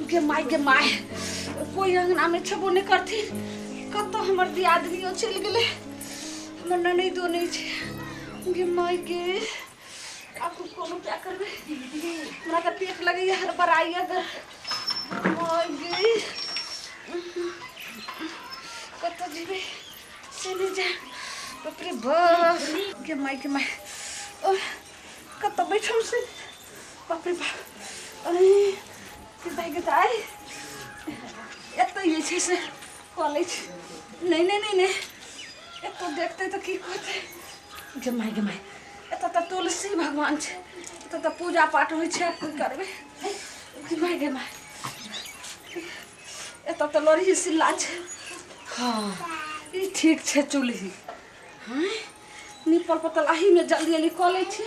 गे my कोई अंगना में छबो नहीं करती कत तो हमर दियादनियो चल गेले हमर ननैदो नहीं छे गे माय गे अब कोनो क्या करबे हमरा त पेट लगे हर बराई अगर माय गे कत जीवे से नहीं जा बाप रे बाप गे माय कत बैठम से बाप रे बाप अरे गताई एत ये छे से कॉलेज नहीं एत देखते तो की कहते गे माय एत तो तुलसी भगवान छे एत तो पूजा पाठ होय छे कोई करबे गे माय एत तो लड़ी सिल्ला छे हाँ ये ठीक छे चूल्ही हाँ निपल पतल आही में जल्दी कॉलेज छे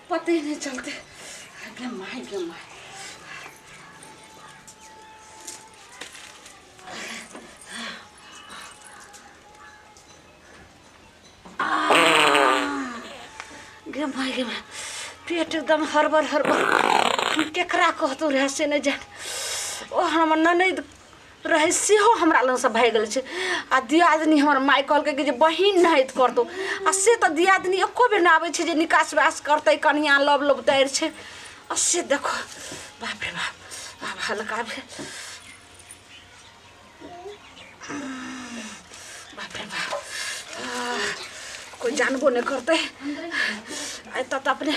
पते ही नहीं चलते गे माय गे माय पेट एकदम हरबर केकरा कहतो रहे से नहीं जान ओ हमर ननद रहे से हो हमरा लग से भाग गेल छे आ दियादनी हमर माय कहलकै कि जे बहिन नहित करतो आ से त दियादनी एको बेर ना आबै छे जे निकास वास करतै कनिया लब तैर छे आ से देखो बाप रे बाप हल्का भी बाप रे बाप कोई जानबो नहीं करते एत तो अपने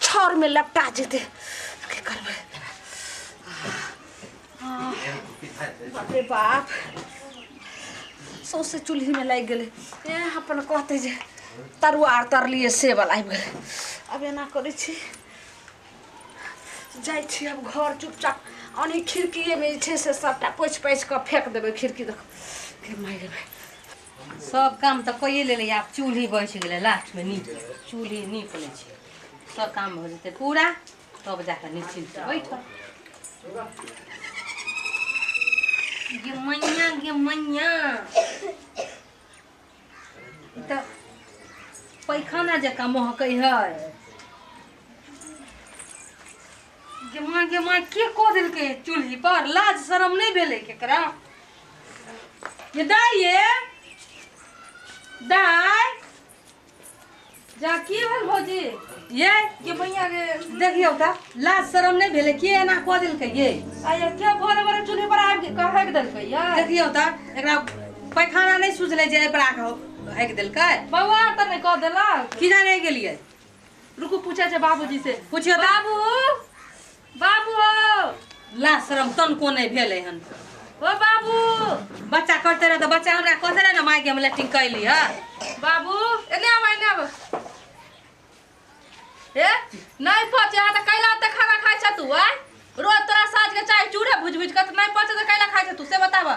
छर में लपटा जेते की करबे बाप रे बाप सौसे चूल्ही में लग गए अपन कहते जे तरुआ तरलिए से वाला आबि गए अब एना करे छी जाय छी अब घर चुपचाप अनी खिड़की में छे से सबटा पोछ के फेंक देबे खिड़की देख के माय सब काम तो कइए ले आब चूल्ही बच गेले लास्ट में नीप चूल्ही नीप ले छी सब काम हो जते पूरा तब जाकर निश्चिंत बैठ गे मैया तो पैखाना जका महकै है गे माँ के को दिलके चूल्ही पर लाज शरम नहीं भेले केकरा ये दाई जा की भेल भौजी ये मैया के देखियो त लाज शरम नहीं भेले के एना को दिलके ये आया के भोरे चूल्ही पर आबि के कहक देलकै या देखियो त एकरा पैखाना नहीं सुझले जे पर आके हक देलकै बउआ त नहीं कह देला की जाने गेलिए रुकू पूछे छे बाबूजी से पूछियो बाबू लाज शरम तन को नहीं भेले हन ओ बाबू बच्चा करते रहे तो बच्चा हमरा कहते रहे ना माय के हम लेटिंग कैली है बाबू एने आब ए नहीं पचे त कैला त खाना खाइ छ तू आ रोज तोरा साँझ के चाय चूड़े भुज के त नहीं पचे त कैला खाइ छ तू से बतावा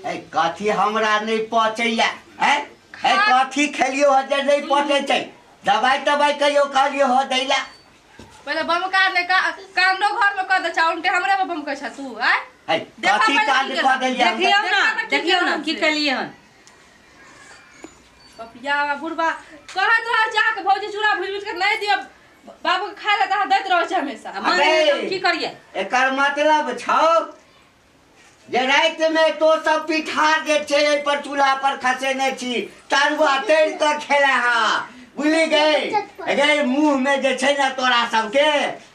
ए कथी हमरा नहीं पचैया हैं ए कथी खेलियो ह जे नहीं पचे छै दवाई कहियो कालियो ह दैला पहले बमकार ने कांडो घर में क दे छ उनके हमरे में बम कह छ तू आ है कथी कांड क देलिया देखियो ना की कलिए हन पपिया बुढ़बा कहत रह जाके भौजी चूड़ा भुज के नहीं दियो बाबू के खाए ला दैत रह छ हमेशा की करिए एकर मतलब छौ जे रात में तो सब पिठार जे छे पर चूल्हा पर खसेने छी तरुआ तैर के खेला हा बुझली गई अगर मुंह में जे छे ना तोरा सब के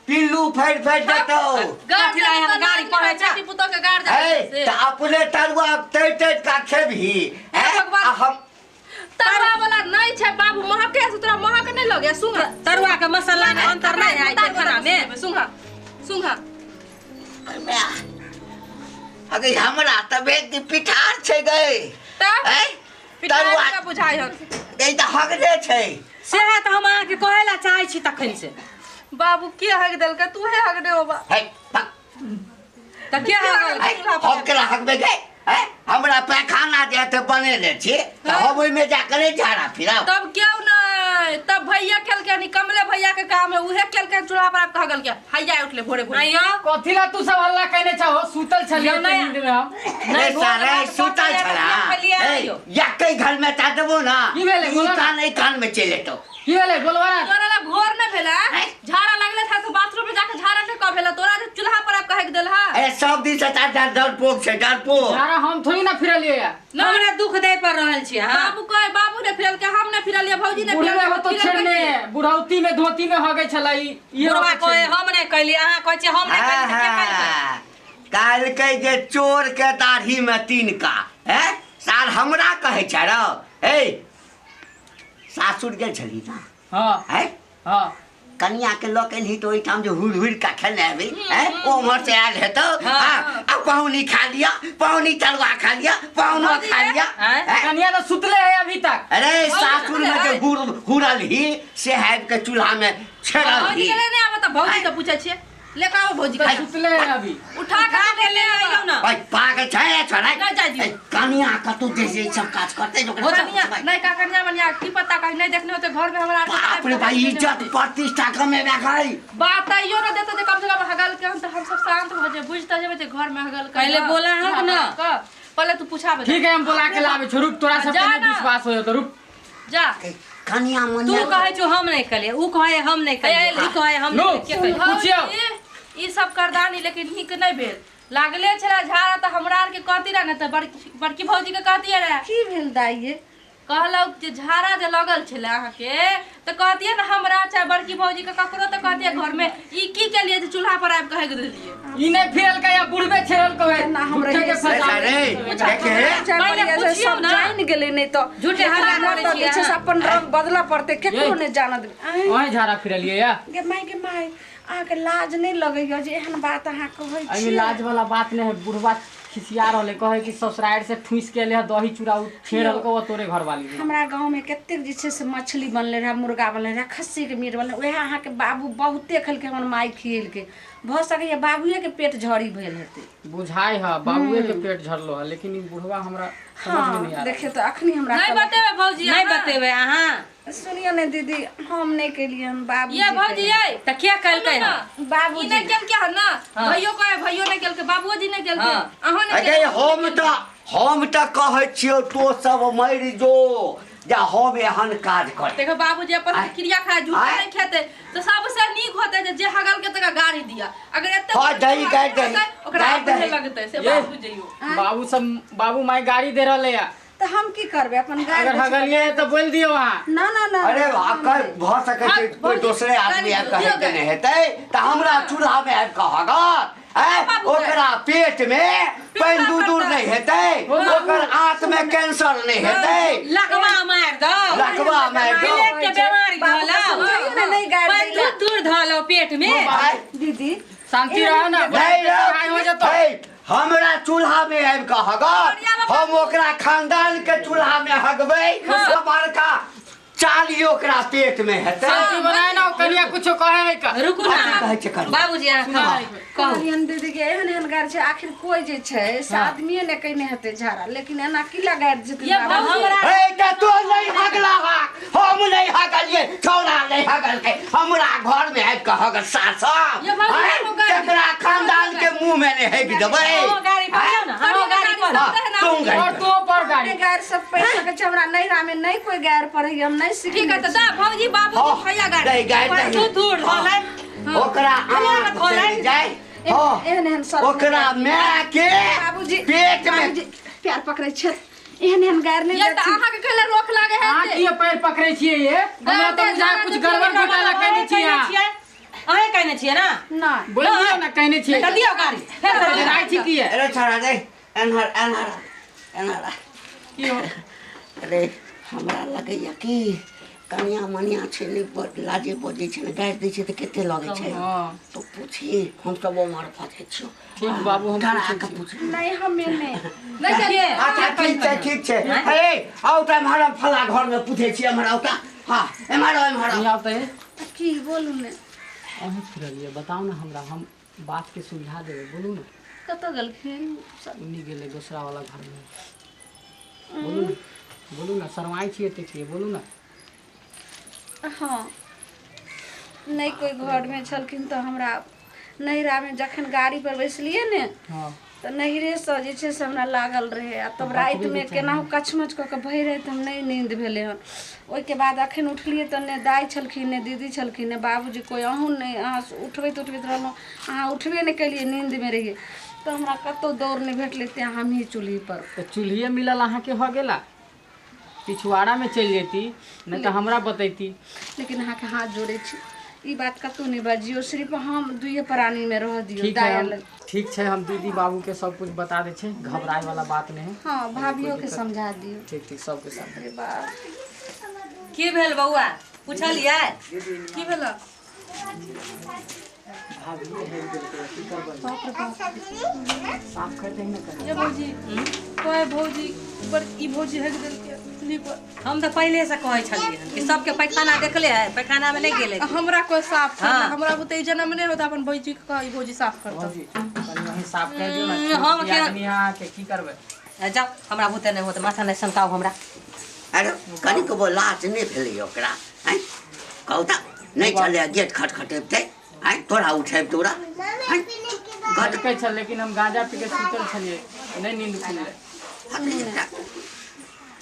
पिल्लू फैर देतो गाड़ी पड़े छ पुतो के गाड़ दे त अपने तरुआ तैर का खेबही हम तरुआ वाला नहीं छे बाबू महके से तोरा महक नहीं लगे सुंघ तरुआ के मसाला में अंतर नहीं है खाना में सुंघ अगर हमरा तबीयत की पिठार छे गए तरुआ का बुझाई हो ए त हगदे छे सेहे त हम आके कहेला चाहै छी तखन से बाबू के हग देल के तू हे हग दे बाबा है त के हम केला हगबे गए हमरा पैखाना देते बनेले छी त हम ओइ में जा करे झाड़ा फिरा तब क्यों नहीं तब भैया खेल के निकमले भैया के काम है उहे खेल के चूल्हा पर आप कहगल के हैया उठले भोरे आइयो कथिला तू सब हल्ला कहने छहो सुतल छलिए नींद में हम नहीं सारे सुतल छला या कई घर में ता देबो ना की भेले बोलो कान में चले तो की भेले बोलवा तोरा ला घोर न भेला झाड़ा लागले था तो बाथरूम में जाके झाड़ा ने क भेला तोरा चूल्हा पर आप सब दिन से डरपोक छै डरपोक। सारा हम थोड़ी ना फिरलिए या हमरा दुख दे पर रहल छी हां। बाबू ने फिरल के हम ने फिरल या भौजी ने बुढ़वे हो तो छेड़ने बुढ़ौती में धोती में हो गई छला ई बुढ़वा कहे हम नहीं कहली अहाँ कहै छी हम नहीं कहली के कहली। काल के जे चोर के दाढ़ी में तिनका है साल हमरा कहे छ रो ए सासुर गेल छली ना हां है हां कन्या के लोग ही तो ओइठाम जो हुड़ हुड़ का खेलने अभी है ओमर से आयल है तो हां अब पाहुनी खा लिया पाहुनी तलवा खा लिया पाहुनो खा लिया। कन्या तो सुतले है अभी तक। अरे सासुर में जो हुड़ल ही से है के चूल्हा में छेड़ल ही नहीं आवा त भौजी से पूछे छिए लेके आओ भौजी के सुतले है अभी उठा के ले आइयो ना। भाई पागल छै छोरा नहीं जा दियो कन्या का तू जैसे सब काज करते जो कन्या नहीं का कन्या बनिया की पता कहीं नहीं देखने होते घर में हमरा बाप रे भाई इज्जत प्रतिष्ठा कमे गई बात आइयो ना देते जे कम से कम हगल के हम सब शांत हो जाए बुझता जेबे जे घर में हगल पहले बोला हक ना पहले तू पूछा बता। ठीक है हम बुला के लावे छ रुक तोरा सब पे विश्वास हो तो रुक जा कन्या मन तू कहे जो हम नहीं कहले ऊ कहे हम नहीं कहले ई कहे हम नहीं के कहले पूछियो ई सब करदानी लेकिन निक नहीं भेल लागले छला झाड़ा त हमरा आर के कहती रह न त बड़की भौजी के कहती रह की भेल दाइये कहलौ जे झाड़ा जे लगल छले अहाँ के त कहतिए न हमरा चाहे बड़की भौजी के ककरो त कहतिए घर में ई की के लिए जे चूल्हा पर आब कहे के देलिए ई नहीं फिरल का या बुढ़वे छेड़ल को है ना हमरा के फसा अरे देखे पहले सब जान गेले नहीं तो झूठे हल्ला करे छी पीछे से अपन रंग बदला पड़ते केकरो ने जानत ओए झाड़ा फिरलिए या गे माई अहाँ के लाज नहीं लगैयो जे एहन बात अहाँ कहै एमे छी। लाज वाला बात नहीं है बुढ़वा खिसिया रहले कहे कि ससुराल से ठूस के ले दही चूड़ा छेड़ल को तोरे घर वाली हमरा गांव में केतेक जे छै से मछली बनले रहा मुर्गा बनले रहा खस्सी के मीट बनले ओहे अहाँ के बाबू बहुते खल के हमर माई खियल के भ सके बाबूए के पेट झड़ी भेल हेते बुझाई है बाबूए के पेट झरलो है लेकिन ई बुढ़वा हमरा समझ में नहीं आ देखे तो अखनी हमरा नहीं बतेबे भौजी नहीं बतेबे अहाँ सुनियो ने दीदी हम नहीं केलिए हम बाबू ये भौजी ये त क्या कहलकै ना बाबू ई नहीं केल के ना भैयो कहे भैयो नहीं केल के बाबूजी नहीं केल के अहाँ नहीं अगे हम त कहै छियो तो सब मरि जो जा हम एहन काज कर देखो बाबूजी अपन क्रिया खाए झूठ नहीं खेते तो सबसे नीक होते जे हगल के तक गाड़ी दिया अगर एते हां दही गाड़ दही ओकरा बुझे लगते से बाबू जइयो बाबू सब बाबू माई गाड़ी दे रहले या तो हम की करबे अपन गाय अगर हगलिए तो बोल दियो वहां ना ना ना अरे आकर भ सके छै कोई दूसरे आदमी आब कहे के नहीं हेतै त हमरा चूल्हा में आब कहगत ओकरा पेट में पानी दूर नहीं हेतै ओकर आंत में कैंसर नहीं हेतै लकवा मार दो लकवा मार दो पेट के बीमारी धला नहीं गाय पानी दूर धलो पेट में दीदी शांति रहो ना नहीं हो जतो हमरा चूल्हा में आबि के हगत हम ओकरा खानदान के चूल्हा में हगबै बड़का चाली ओकरा पेट में हेतै शांति बनाए ना कनिया कुछो कहे है का रुकू ना कहै छै कन्या बाबूजी अहाँ कहू कहलियन दीदी के एहन एहन गाय छै आखिर कोई जे छै से आदमीए ने कहने हेतै झाड़ा लेकिन एना की लगा जेतै ये बाबू? हमरा ए त तो नहीं हगला हम नहीं हगलिए छोरा नहीं हगल के हमरा घर में आबि के हगल सासा ये बाबू तेकरा खानदान के मुंह में नहीं हेग देबै ओ गाड़ी पर ना हम गाड़ी पर तुम और गई तो पर गाड़ी गाय सब पढ़ सके छै हमरा नैरा में नहीं कोई गाय पढ़ै हम नहीं सीख की कहते दा भौजी बाबूजी भैया गाड़ी नहीं गाय तू दूर धलै ओकरा आंख चली जाए एहन एहन सब ओकरा माय के बाबूजी पेट में बाबूजी प्यार पकड़ै छै एहन एहन गाय नहीं ये त अहाँ के कहले रोक लागे है हां की पैर पकड़े छिए ये हमरा तो जा कुछ गड़बड़ घोटाला कहने छिए अहे कहने छिए ना ना बोलियो ना कहने छिए त दियो गाड़ी फेर राय ठीक है अरे छोरा दे एनहर की हो अरे हमरा लगैया कि कनिया मनिया छै नहीं लाजे बजे छै ने गाड़ि दै छै तऽ कते लगै छै हां तो पूछी हम सब उमर फटे छियो ठीक बाबू हम डरा के पूछ नहीं हमें नहीं नहीं चलिए अच्छा ठीक छै अरे आउ त हमरा फला घर में पूछे छी हमरा ओता हां एमहर नहीं आते की बोलू ने अहीं फिरलिए बताओ ना हमरा हम बात के सुलझा देबे बोलू ना कत गलखिन उन्हीं गेले दूसरा वाला घर में बोलू ना शरमाई छिए ते छिए बोलू ना हाँ नहीं कोई घर में छलखिन तो हमरा नैरा में जखन गाड़ी पर बैसलिए ने हां तो नैरे से जे छै से हमरा लागल रहे आ तब रात में केनाहु कचमच कऽ के भय रहे तो हम नहीं नींद भेले हन ओइ के बाद अखन उठलिए तो ने दाई छलखिन ने दीदी छलखिन ने बाबूजी कोई अहूँ नहीं अहाँ उठबैत रहलहुँ अहाँ उठबे नहीं केलिए नींद में रहिए तो हमरा कतो दौड़ नहीं भेटले ते हम ही चूल्ही पर। तो चूल्हिए मिलल अहाँ के हो गेला, पिछवाड़ा में चल जेती नहीं तो हमरा बतैती। लेकिन अहाँ के हाथ जोड़े छी, ई बात कतो नहीं बाजियो, सिर्फ हम दुइये प्राणी में रह दियो। ठीक है, हम दीदी बाबू के सब कुछ बता दे छे, घबराए वाला बात नहीं है। हाँ, भाभियों के समझा दियो। ठीक सब के साथ। अरे बाप, की भेल बउआ, पूछलिए की भेल? साफ कर दे ना ये भौजी कोई भौजी पर ई भौजी हक देल के चूल्ही पर। हम तो पहले से कहै छलिए हन कि सबके पैखाना देखले है, पैखाना में नहीं गेले। हमरा कोई साफ कर हाँ। हमरा बुते जन्म नहीं होता अपन भौजी के कह ई भौजी साफ करता। भौजी कनी वही साफ कर दियो ना। हम हम के- आदमी यहाँ के की करबे? जाओ, हमरा बुते नहीं होत, माथा नहीं सनकाओ हमरा। अरे कनिक वो लाज नहीं भेलै ओकरा, हैं कहू त नहीं चले गेट खटखटेबते, हैं तोरा उठेब तोरा, हैं घर पे छल, लेकिन हम गांजा पी के सुतल छलिए, नहीं नींद खुलले।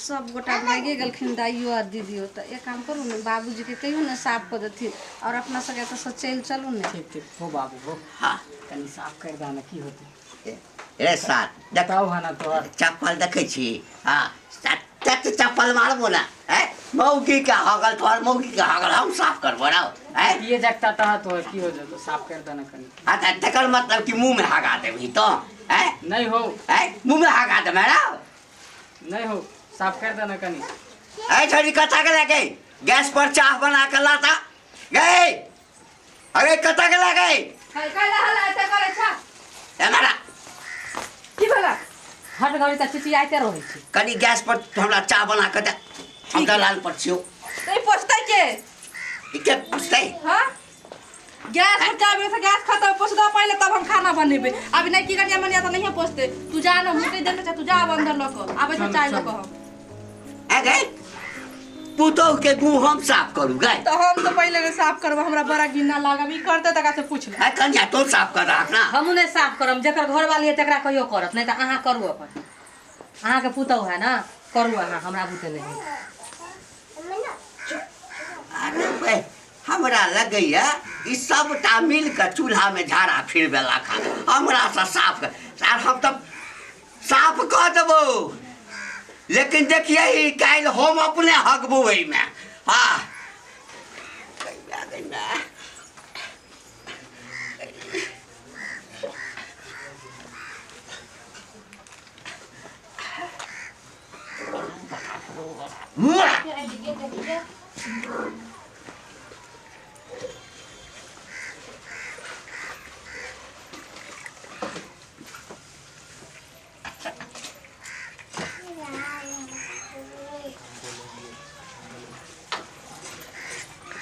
सब गोटा भागे गलखिन दाइयो आ दीदियो। तो एक काम करू ने, बाबूजी के कहियो ने साफ कर देथिन और अपना सके तो चल चलू ने। ठीक हो बाबू हो, हाँ कनी साफ कर देना की होते। रे साथ देख बताओ है ना तो चप्पल देखे छी, हाँ तत चप्पल मारबो ना, हैं मौगी का हगल तोहर मौगी का हगल हम साफ करबो ना, हैं ये जगता ता तो की हो जातो, साफ कर देना कनी। अच्छा तकर मतलब कि मुंह में हगा देबी तो, हैं नहीं हो, हैं मुंह में हगा दे मेरा, नहीं हो, साफ कर देना कनी। ऐ छोरी कथा के लगे गैस पर चाह बना के लाता गए, अरे कथा के लगे काला हला ऐसे करे छा ए मेरा की भला हट घड़ी तक चिचियाते रहै छी। कनी गैस पर हमरा चाह बना के दे, हम दलाल पर छियो, नहीं पोछतै के ई के पूछते हां गैस पर जाबे से गैस खत्म पोछ दो पहले तब हम खाना बनेबे। अभी नहीं की करिया मनिया तो नहीं पोछते। तू जा ना मुके देने जा, तू जा अब अंदर लको आबे तो चाय लको हम। ए गए पुतो के मुंह हम साफ करू गए, तो हम तो पहले के साफ करबो, हमरा बड़ा गिन्ना लागब। ई करते तका से पूछ ले। ए कन्या तो साफ कर रख ना, हम नहीं साफ करम, जकर घर वाली है तकरा कहियो करत, नहीं तो अहाँ करू अपन। अहाँ के पुतौ है ना, करू अहाँ, हमरा बुते नहीं। अरे बे हमरा लगैया ई सबटा मिल के चूल्हा में झाड़ा फिरबे लाखा हमरा से साफ कर, यार हम तब साफ कर देबो, लेकिन देखिए ई काल हम अपने हगबो एहि में। हाँ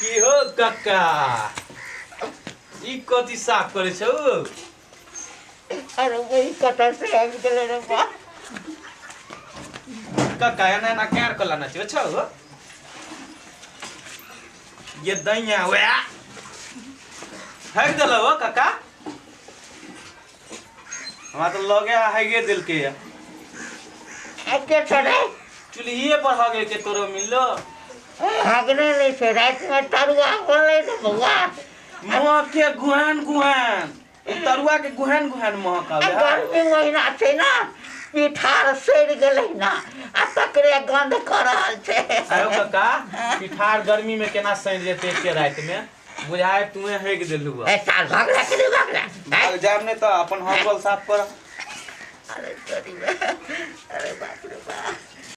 की हो कक्का, ई कथी साफ करे छौ? अरे वही कटर से आबि गेलै रे बा, कक्का एना एना केर कला ना छौ हो? ये दैया वे हक देलो हो कक्का, हमरा तो लगे हाइगे देलके या एके छड़े चुल्हिए पर हगे के तोरो मिललो। हगने नहीं छै, रात में तरुआ बोले रे बउआ, मुँह के गुहन गुहन, तरुआ के गुहन गुहन महक आवे। गर्मी महीना छै ना, पिठार सड़ गेलै ना आ तकरे गंध कर रहल छै। आयो कक्का, पिठार गर्मी में केना सड़ जेते के रात में, बुझाए तुए हक देलु। ए साल भगला के नहीं भगला, भाग जाम ने तो अपन हॉस्टल साफ कर। अरे छोरी बे, अरे बाप